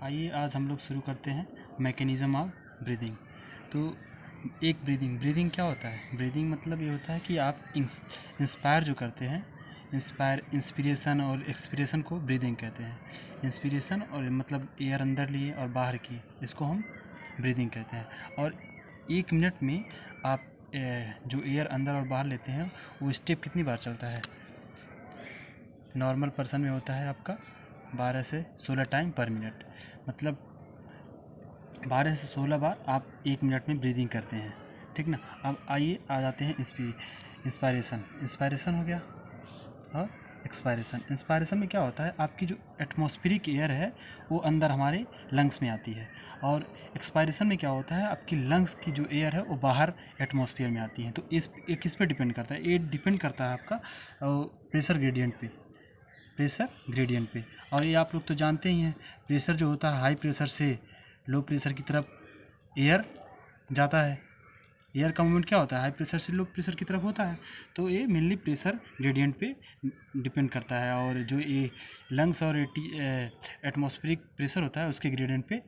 आइए आज हम लोग शुरू करते हैं मैकेनिज़्म ऑफ ब्रीदिंग। तो एक ब्रीदिंग क्या होता है? ब्रीदिंग मतलब ये होता है कि आप इंस्पायर जो करते हैं, इंस्पिरेशन और एक्सपिरेशन को ब्रीदिंग कहते हैं। इंस्पिरेशन और मतलब एयर अंदर लिए और बाहर की, इसको हम ब्रीदिंग कहते हैं। और 1 मिनट में आप जो एयर अंदर और बाहर लेते हैं वो स्टेप कितनी बार चलता है? नॉर्मल पर्सन में होता है आपका 12 से 16 टाइम पर मिनट, मतलब 12 से 16 बार आप 1 मिनट में ब्रीदिंग करते हैं, ठीक ना। अब आइए आ जाते हैं इंस्पायरेशन हो गया और इंस्पायरेशन में क्या होता है, आपकी जो एटमॉस्फेरिक एयर है वो अंदर हमारे लंग्स में आती है, और एक्सपायरेशन में क्या होता है, आपकी लंग्स की जो एयर है वो बाहर एटमॉस्फेयर में आती है। तो ये किस पे डिपेंड करता है? ये डिपेंड करता है आपका प्रेशर ग्रेडियंट पे। और ये आप लोग तो जानते ही हैं, प्रेशर जो होता है हाई प्रेशर से लो प्रेशर की तरफ एयर जाता है। एयर का मूवमेंट क्या होता है? हाई प्रेशर से लो प्रेशर की तरफ होता है। तो ये मेनली प्रेशर ग्रेडियंट पे डिपेंड करता है, और जो ये लंग्स और एटमॉस्फेरिक प्रेशर होता है उसके ग्रेडियंट पे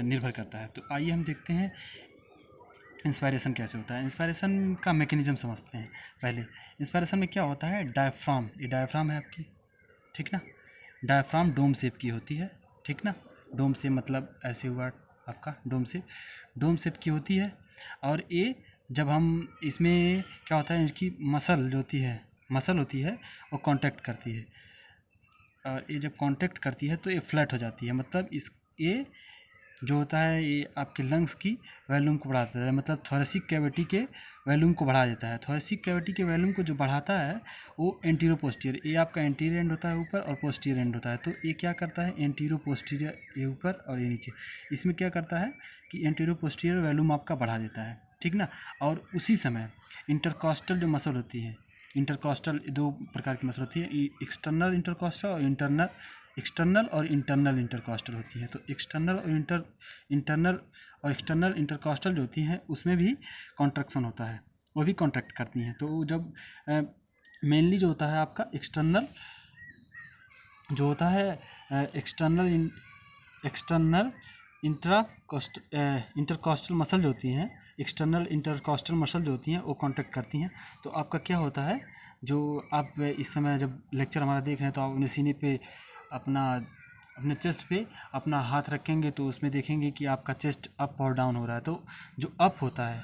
निर्भर करता है। तो आइए हम देखते हैं इंस्पायरेशन कैसे होता है। इंस्पायरेशन का मैकेनिज्म समझते हैं पहले। इंस्पायरेशन में क्या होता है, डायफ्राम, ये डायफ्राम है आपकी, ठीक ना। डायफ्राम डोम शेप की होती है, ठीक ना। डोम शेप मतलब ऐसे हुआ आपका डोम शेप की होती है। और ये जब हम इसमें क्या होता है, इसकी मसल होती है वो कांटेक्ट करती है, और ये जब कांटेक्ट करती है तो ये फ्लैट हो जाती है। मतलब ये जो होता है ये आपके लंग्स की वॉल्यूम को बढ़ाता है, मतलब थोरेसिक कैविटी के वॉल्यूम को बढ़ा देता है। थोरेसिक कैविटी के वॉल्यूम को जो बढ़ाता है वो एंटीरो पोस्टीरियर, ये आपका एंटीरियर एंड होता है ऊपर, और पोस्टीरियर एंड होता है। तो ये क्या करता है, एंटीरो पोस्टीरियर, ये ऊपर और ये नीचे, इसमें क्या करता है कि एंटीरो पोस्टीरियर वॉल्यूम आपका बढ़ा देता है, ठीक ना। और उसी समय इंटरकॉस्टल जो मसल होती है, इंटरकॉस्टल 2 प्रकार की मसल होती है, एक्सटर्नल इंटरकॉस्टल और इंटरनल इंटरकॉस्टल होती है। तो एक्सटर्नल और एक्सटर्नल इंटरकॉस्टल जो होती हैं उसमें भी कॉन्ट्रैक्शन होता है, वो भी कॉन्ट्रैक्ट करती हैं। तो जब मेनली जो होता है आपका एक्सटर्नल जो होता है एक्सटर्नल इंटरकॉस्टल मसल जो होती हैं, एक्सटर्नल इंटरकॉस्टल मसल जो होती हैं वो कॉन्ट्रैक्ट करती हैं। तो आपका क्या होता है, जो आप इस समय जब लेक्चर हमारा देख रहे हैं तो आप अपने सीने पे अपने चेस्ट पे अपना हाथ रखेंगे तो उसमें देखेंगे कि आपका चेस्ट अप और डाउन हो रहा है। तो जो अप होता है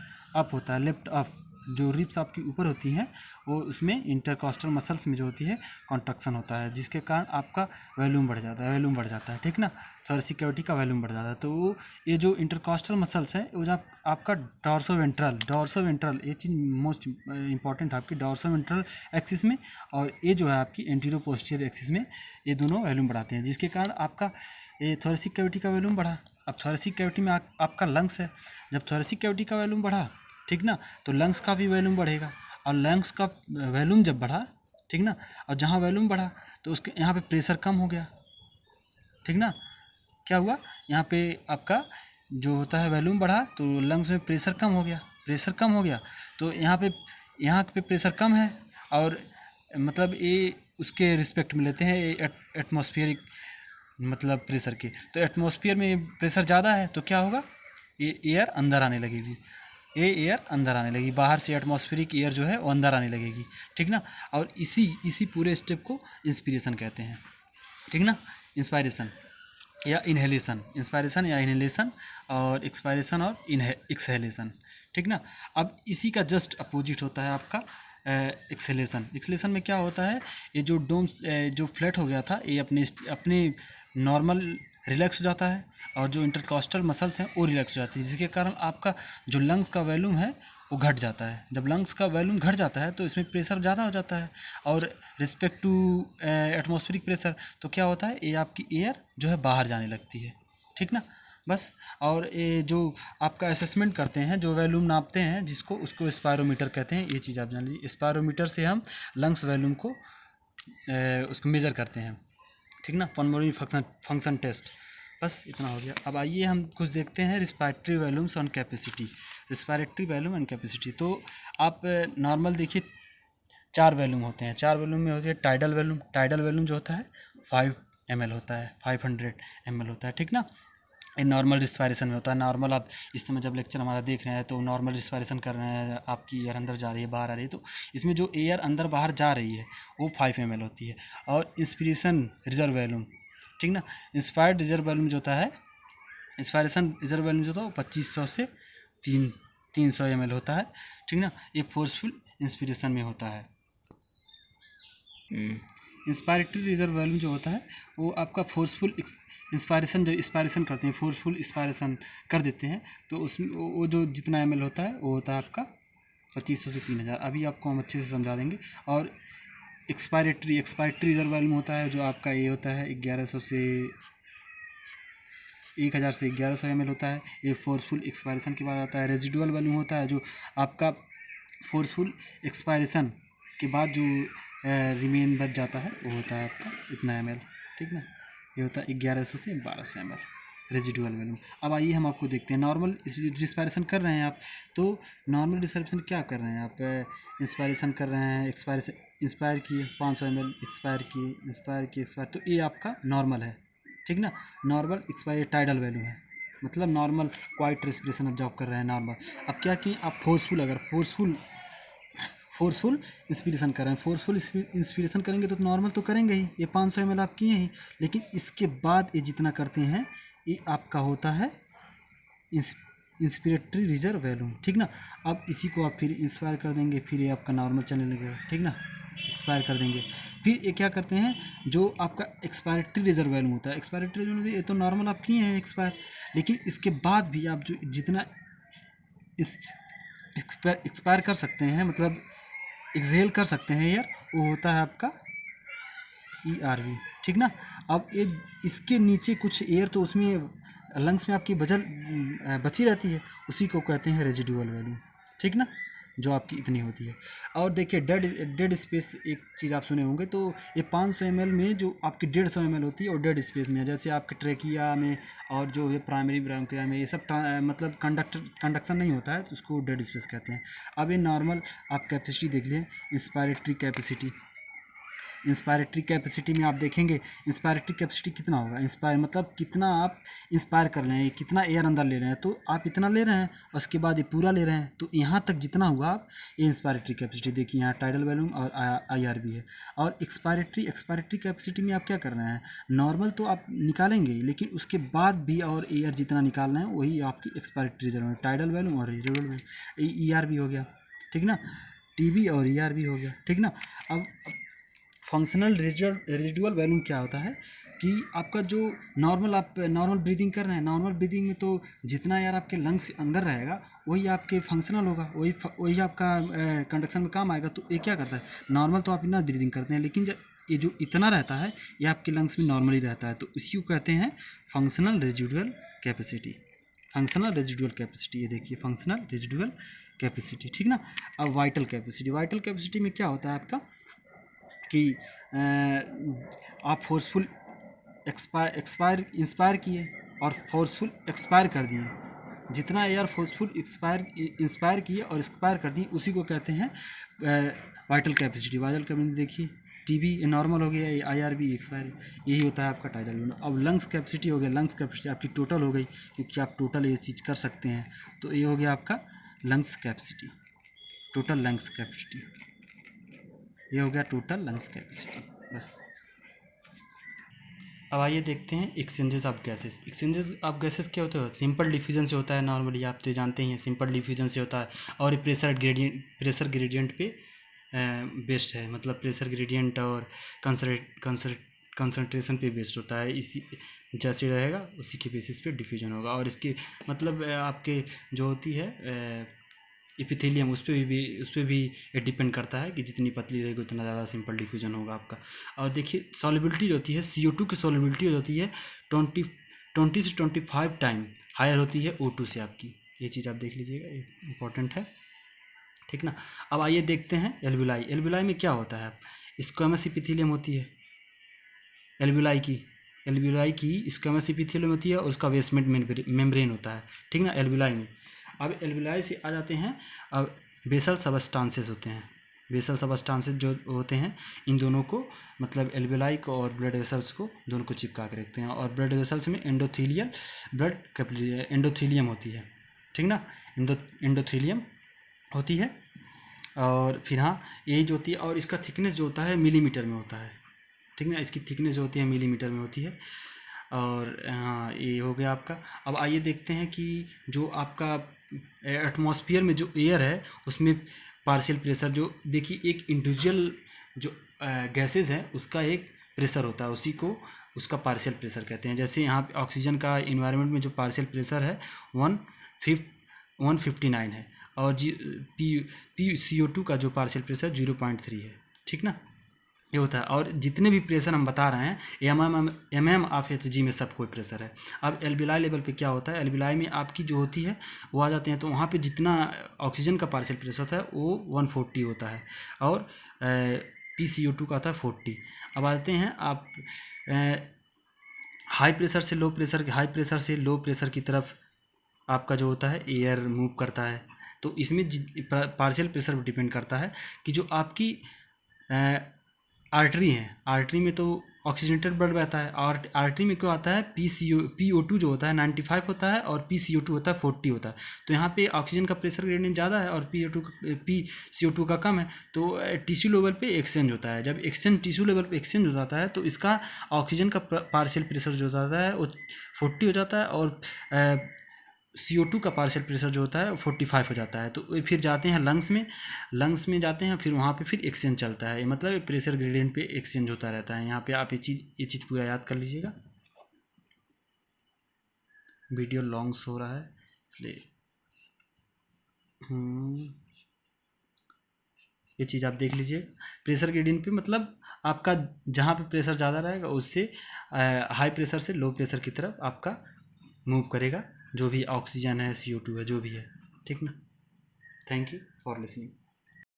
लेफ्ट अप, जो रिब्स आपकी ऊपर होती हैं वो उसमें इंटरकॉस्टल मसल्स में जो होती है कॉन्ट्रैक्शन होता है, जिसके कारण आपका वॉल्यूम बढ़ जाता है, ठीक ना। थोरेसिक कैविटी का वॉल्यूम बढ़ जाता है। तो ये जो इंटरकॉस्टल मसल्स हैं वो जब आपका डॉर्सोवेंट्रल ये चीज़ मोस्ट इंपॉर्टेंट है आपकी डॉर्सोवेंट्रल एक्सिस में, और ये जो है आपकी एंटीरो पोस्टीरियर एक्सिस में, ये दोनों वॉल्यूम बढ़ाते हैं, जिसके कारण आपका ये थोरेसिक कैविटी का वॉल्यूम बढ़ा। अब थोरेसिक कैविटी में आपका लंग्स है, जब थोरेसिक कैविटी का वॉल्यूम बढ़ा, ठीक ना, तो लंग्स का भी वॉल्यूम बढ़ेगा, और लंग्स का वॉल्यूम जब बढ़ा, ठीक ना, और जहाँ वॉल्यूम बढ़ा तो उसके यहाँ पे प्रेशर कम हो गया, ठीक ना। क्या हुआ, यहाँ पे आपका जो होता है वॉल्यूम बढ़ा तो लंग्स में प्रेशर कम हो गया। तो यहाँ पे प्रेशर कम है, और मतलब ये उसके रिस्पेक्ट में लेते हैं एटमॉस्फेरिक मतलब प्रेशर के। तो एटमॉस्फेयर में प्रेशर ज़्यादा है तो क्या होगा, ये एयर अंदर आने लगेगी, बाहर से एटमॉस्फेरिक एयर जो है वो अंदर आने लगेगी, ठीक ना। और इसी पूरे स्टेप को इंस्पिरेशन कहते हैं, ठीक ना। इंस्पायरेशन या इनहेलेशन और एक्सपायरेशन और एक्सहेलेशन, ठीक ना। अब इसी का जस्ट अपोजिट होता है आपका एक्सहेलेशन में क्या होता है, ये जो जो फ्लैट हो गया था ये अपने नॉर्मल रिलैक्स हो जाता है, और जो इंटरकॉस्टल मसल्स हैं वो रिलैक्स हो जाती है, जिसके कारण आपका जो लंग्स का वॉल्यूम है वो घट जाता है। जब लंग्स का वॉल्यूम घट जाता है तो इसमें प्रेशर ज़्यादा हो जाता है, और रिस्पेक्ट टू एटमॉस्फेरिक प्रेशर तो क्या होता है, ये आपकी एयर जो है बाहर जाने लगती है, ठीक ना। बस, और ये जो आपका असेसमेंट करते हैं, जो वॉल्यूम नापते हैं जिसको, उसको स्पायरोमीटर कहते हैं। ये चीज़ आप जान लीजिए, स्पायरोमीटर से हम लंग्स वॉल्यूम को उसको मेज़र करते हैं, ठीक ना। पल्मोनरी फंक्शन टेस्ट, बस इतना हो गया। अब आइए हम कुछ देखते हैं respiratory volumes on capacity. Respiratory volume and capacity, तो आप नॉर्मल देखिए 4 वॉल्यूम होते हैं। 4 वॉल्यूम में होती है टाइडल वॉल्यूम जो होता है ml होता है, 500 ml होता है, ठीक ना। ये नॉर्मल रिस्पायरेशन में होता है। नॉर्मल आप इस समय जब लेक्चर हमारा देख रहे हैं तो नॉर्मल रिस्पायरेशन कर रहे हैं, आपकी एयर अंदर जा रही है बाहर आ रही है, तो इसमें जो एयर अंदर बाहर जा रही है वो 5 ml होती है। और इंस्पिरेशन रिजर्व वॉल्यूम, ठीक ना, इंस्पायर्ड रिजर्व वॉल्यूम जो होता है, इंस्पायरेशन रिजर्व वॉल्यूम जो होता है वो 2500 से 300 ml होता है, ठीक ना। ये फोर्सफुल इंस्पिरेशन में होता है। इंस्पायरेटरी रिजर्व वॉल्यूम जो होता है वो आपका फोर्सफुल इंस्पायरेशन, जब इंस्पायरेशन करते हैं, फोर्सफुल इंस्पायरेशन कर देते हैं, तो उसमें वो जो जितना ml होता है वो होता है आपका 2500 से 3000। अभी आपको हम अच्छे से समझा देंगे। और एक्सपायरेटरी रिजर्व वॉल्यूम होता है जो आपका ये होता है 1100 से 1000 से 1100 ml होता है। ये फोर्सफुल एक्सपायरेशन के बाद आता है। रेजिडुअल वॉल्यूम होता है जो आपका फोर्सफुल एक्सपायरेशन के बाद जो रिमेन बच जाता है वो होता है आपका इतना ml, ठीक ना। ये होता है 1100 से 1200 ml रेजिडुअल वॉल्यूम। अब आइए हम आपको देखते हैं नॉर्मल रिस्पायरेशन कर रहे हैं आप, तो नॉर्मल रिस्पायरेशन क्या कर रहे हैं आप, इंस्पायरेशन कर रहे हैं, इंस्पायर किए 500 ml, एक्सपायर, तो ये आपका नॉर्मल है, ठीक ना। नॉर्मल एक्सपायर टाइडल वैल्यू है, मतलब नॉर्मल क्वाइट रेस्पिरेशन आप जॉब कर रहे हैं नॉर्मल। अब क्या कि आप फोर्सफुल, अगर फोर्सफुल इंस्पिरेशन कर रहे हैं, फोर्सफुल इंस्पिरेशन करेंगे तो नॉर्मल तो करेंगे ही, ये 500 ml आप किए ही, लेकिन इसके बाद ये जितना करते हैं ये आपका होता है इंस्पिरेटरी रिजर्व वैल्यूम, ठीक ना। अब इसी को आप फिर इंस्पायर कर देंगे, फिर ये आपका नॉर्मल चलने लगेगा, ठीक ना। एक्सपायर कर देंगे, फिर ये क्या करते हैं, जो आपका एक्सपायरेटरी रिजर्व वैल्यूम होता है, एक्सपायरेटरी रिजर्व ये तो नॉर्मल आप किए हैं एक्सपायर, लेकिन इसके बाद भी आप जो जितना इस एक्सपायर कर सकते हैं, मतलब एक्सहेल कर सकते हैं यार, वो होता है आपका ERV, ठीक ना। अब ये इसके नीचे कुछ एयर तो उसमें लंग्स में आपकी बची रहती है, उसी को कहते हैं रेजिडुअल वैल्यू, ठीक ना, जो आपकी इतनी होती है। और देखिए डेड स्पेस एक चीज़ आप सुने होंगे, तो ये 500 ml में जो आपकी 150 ml होती है और डेड स्पेस में है, जैसे आपके ट्रेकिया में और जो ये प्राइमरी ब्रांकिया में ये सब मतलब कंडक्शन नहीं होता है, तो उसको डेड स्पेस कहते हैं। अब ये नॉर्मल आप कैपेसिटी देख लें, इंस्पायरेटरी कैपेसिटी में आप देखेंगे इंस्पायरेटरी कैपेसिटी कितना होगा, इंस्पायर मतलब कितना आप इंस्पायर कर रहे हैं, कितना एयर अंदर ले रहे हैं, तो आप इतना ले रहे हैं, उसके बाद ये पूरा ले रहे हैं, तो यहाँ तक जितना हुआ आप ये इंस्पायरेटरी कैपेसिटी देखिए, यहाँ टाइडल वॉल्यूम और IRV है। और एक्सपायरेटरी कैपेसिटी में आप क्या कर रहे हैं, नॉर्मल तो आप निकालेंगे, लेकिन उसके बाद भी और एयर जितना निकाल रहे हैं वही आपकी एक्सपायरेटरी रिजर्व है, टाइडल वॉल्यूम और ERV हो गया, ठीक ना, TB और ERV हो गया, ठीक ना। अब फंक्शनल रेजिडुअल वॉल्यूम क्या होता है कि आपका जो नॉर्मल ब्रीदिंग कर रहे हैं, नॉर्मल ब्रीदिंग में तो जितना यार आपके लंग्स अंदर रहेगा वही आपके फंक्शनल होगा, वही आपका कंडक्शन में काम आएगा। तो ये क्या करता है, नॉर्मल तो आप इतना ब्रीदिंग करते हैं, लेकिन ये जो इतना रहता है ये आपके लंग्स में नॉर्मली रहता है, तो इसी को कहते हैं फंक्शनल रेजिडुअल कैपेसिटी। ये देखिए फंक्शनल रेजिडुअल कैपेसिटी, ठीक ना। अब वाइटल कैपेसिटी में क्या होता है आपका कि आप फोर्सफुल इंस्पायर किए और फोर्सफुल एक्सपायर कर दिए, जितना एयर फोर्सफुल इंस्पायर किए और एक्सपायर कर दिए उसी को कहते हैं वाइटल कैपेसिटी देखिए, TB नॉर्मल हो गया, IRV एक्सपायर, यही होता है आपका टाइडल। अब लंग्स कैपेसिटी हो गया, लंग्स कैपेसिटी आपकी टोटल हो गई, क्योंकि आप टोटल ये चीज़ कर सकते हैं, तो ये हो गया आपका lungs capacity, total lungs capacity, ये हो गया टोटल लंग्स कैपेसिटी, बस। अब आइए देखते हैं एक्सचेंजेस ऑफ गैसेस क्या होते हैं, सिंपल डिफ्यूजन से होता है नॉर्मली, आप तो जानते ही हैं सिंपल डिफ्यूजन से होता है, और प्रेशर ग्रेडियंट पे बेस्ड है, मतलब प्रेशर ग्रेडियंट और कंसंट्रेशन पे बेस्ड होता है, इसी जैसे रहेगा उसी के बेसिस पे डिफ्यूजन होगा। और इसके मतलब आपके जो होती है एपिथेलियम, उस पर भी ये डिपेंड करता है कि जितनी पतली रहेगी उतना ज़्यादा सिंपल डिफ्यूजन होगा आपका। और देखिए सॉल्युबिलिटी जो होती है, CO2 की सॉल्युबिलिटी जो होती है 20 से 25 टाइम हायर होती है O2 से आपकी, ये चीज़ आप देख लीजिएगा, इंपॉर्टेंट है, ठीक ना। अब आइए देखते हैं एल्विलाई में क्या होता है, स्क्वैमस एपिथेलियम होती है एल्विलाई की स्क्वैमस एपिथेलियम होती है, और उसका बेसमेंट मेम्ब्रेन होता है, ठीक ना, एल्विलाई में। अब एल्विलाई से आ जाते हैं, अब बेसल सबस्टांसेस होते हैं, वेसल सबस्टांसेस जो होते हैं, इन दोनों को मतलब एल्वेलाई को और ब्लड वेसल्स को दोनों को चिपका के रखते हैं। और ब्लड वेसल्स में एंडोथीलियल ब्लड कैपिलरी एंडोथीलियम होती है, ठीक ना, एंडोथीलियम होती है। और फिर हाँ एज होती है, और इसका थिकनेस जो होता है मिलीमीटर में होता है, ठीक ना, इसकी थिकनेस जो होती है मिलीमीटर में होती है। और हाँ ये हो गया आपका। अब आइए देखते हैं कि जो आपका एटमॉस्फेयर में जो एयर है उसमें पार्शियल प्रेशर, जो देखिए एक इंडिविजुअल जो गैसेस हैं उसका एक प्रेशर होता है, उसी को उसका पार्शियल प्रेशर कहते हैं। जैसे यहाँ पे ऑक्सीजन का इन्वायरमेंट में जो पार्शियल प्रेशर है 159 है, और PCO2 का जो पार्शियल प्रेशर 0.3 है, ठीक ना, ये होता है। और जितने भी प्रेशर हम बता रहे हैं MM ऑफ Hg में सब कोई प्रेशर है। अब एल्बिलाई लेवल पे क्या होता है, एल्बिलाई में आपकी जो होती है वो आ जाते हैं, तो वहाँ पे जितना ऑक्सीजन का पार्शियल प्रेशर होता है वो 140 होता है, और PCO2 का होता है 40। अब आते हैं आप हाई प्रेशर से लो प्रेशर की तरफ आपका जो होता है एयर मूव करता है। तो इसमें पार्शियल प्रेशर पर डिपेंड करता है कि जो आपकी आर्टरी है, आर्टरी में तो ऑक्सीजनेटेड ब्लड बहता है, और आर्टरी में क्या आता है PO2 जो होता है 95 होता है, और PCO2 होता है 40 होता है। तो यहाँ पे ऑक्सीजन का प्रेशर ग्रेडियंट ज़्यादा है और PCO2 का कम है, तो टिश्यू लेवल पे एक्सचेंज होता है। जब टिश्यू लेवल पे एक्सचेंज हो जाता है तो इसका ऑक्सीजन का पार्शियल प्रेशर जो होता है वो 40 हो जाता है, और CO2 का पार्शियल प्रेशर जो होता है 45 हो जाता है। तो फिर जाते हैं लंग्स में जाते हैं, फिर वहाँ पे फिर एक्सचेंज चलता है, मतलब प्रेशर ग्रेडियंट पे एक्सचेंज होता रहता है। यहाँ पे आप ये चीज़ पूरा याद कर लीजिएगा। वीडियो लॉन्ग हो रहा है इसलिए ये चीज़ आप देख लीजिए। प्रेशर ग्रेडियंट पे मतलब आपका जहाँ पे प्रेशर ज़्यादा रहेगा उससे हाई प्रेशर से लो प्रेशर की तरफ आपका मूव करेगा, जो भी ऑक्सीजन है CO2 है जो भी है, ठीक ना। Thank you for listening.